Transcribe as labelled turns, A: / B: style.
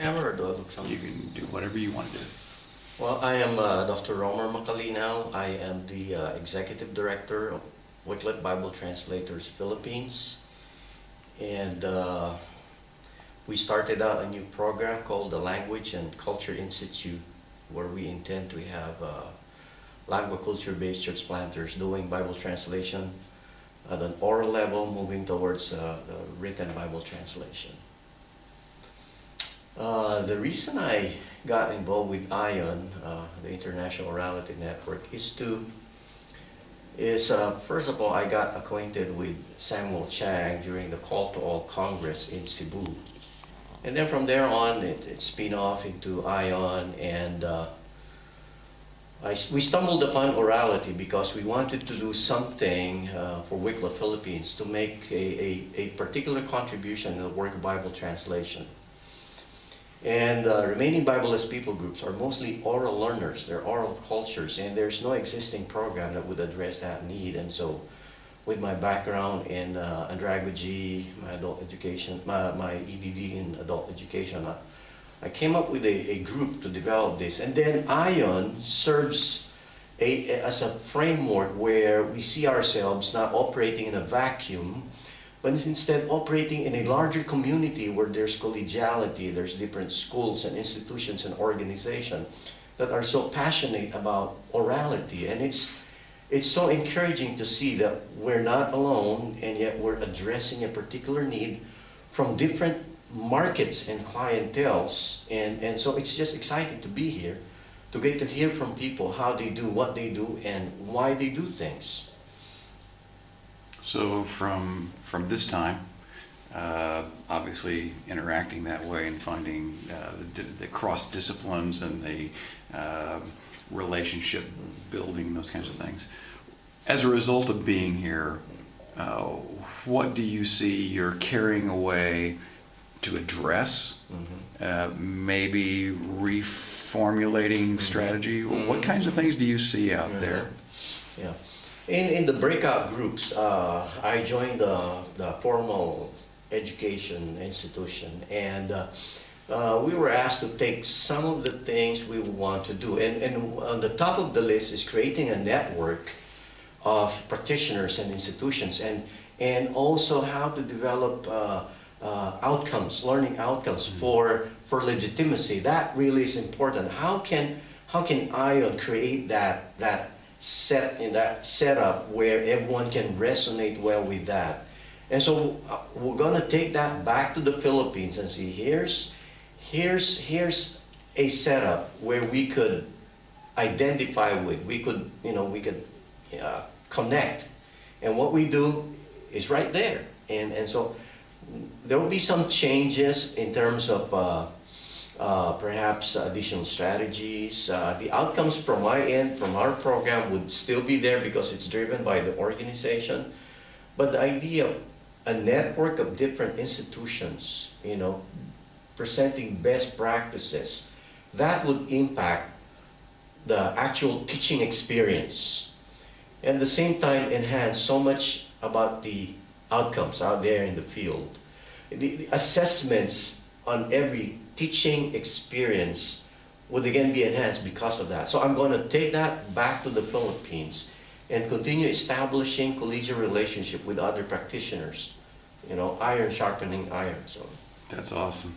A: Camera or do I look
B: You
A: something?
B: can do whatever you want to do.
A: Well, I am Dr. Romer Macalinao. I am the Executive Director of Wycliffe Bible Translators Philippines. And we started out a new program called the Language and Culture Institute, where we intend to have language culture-based church planters doing Bible translation at an oral level, moving towards the written Bible translation. The reason I got involved with ION, the International Orality Network, is first of all, I got acquainted with Samuel Chang during the Call to All Congress in Cebu. And then from there on, it spun off into ION, and we stumbled upon orality because we wanted to do something for Wycliffe Philippines to make a particular contribution in the work of Bible translation. And remaining Bibleless people groups are mostly oral learners. They're oral cultures, and there's no existing program that would address that need. And so, with my background in andragogy, my adult education, my EDD in adult education, I came up with a group to develop this. And then ION serves as a framework where we see ourselves not operating in a vacuum, but is instead operating in a larger community where there's collegiality, there's different schools and institutions and organizations that are so passionate about orality. And it's so encouraging to see that we're not alone, and yet we're addressing a particular need from different markets and clienteles. And so it's just exciting to be here, to get to hear from people how they do what they do and why they do things.
B: So from this time, obviously interacting that way and finding the cross disciplines and the relationship building, those kinds of things. As a result of being here, what do you see you're carrying away to address? Maybe reformulating strategy? What kinds of things do you see out there?
A: Yeah. In the breakout groups, I joined the formal education institution, and we were asked to take some of the things we want to do. And on the top of the list is creating a network of practitioners and institutions, and also how to develop outcomes, learning outcomes for legitimacy. That really is important. How can ION create that setup where everyone can resonate well with that? And so we're going to take that back to the Philippines and see here's a setup where we could identify with, we could connect, and what we do is right there. And so there will be some changes in terms of perhaps additional strategies. The outcomes from my end, from our program, would still be there because it's driven by the organization. But the idea of a network of different institutions, presenting best practices, that would impact the actual teaching experience. And at the same time, enhance so much about the outcomes out there in the field. The assessments on every teaching experience would again be enhanced because of that. So I'm going to take that back to the Philippines and continue establishing collegiate relationship with other practitioners. Iron sharpening iron. So
B: That's awesome.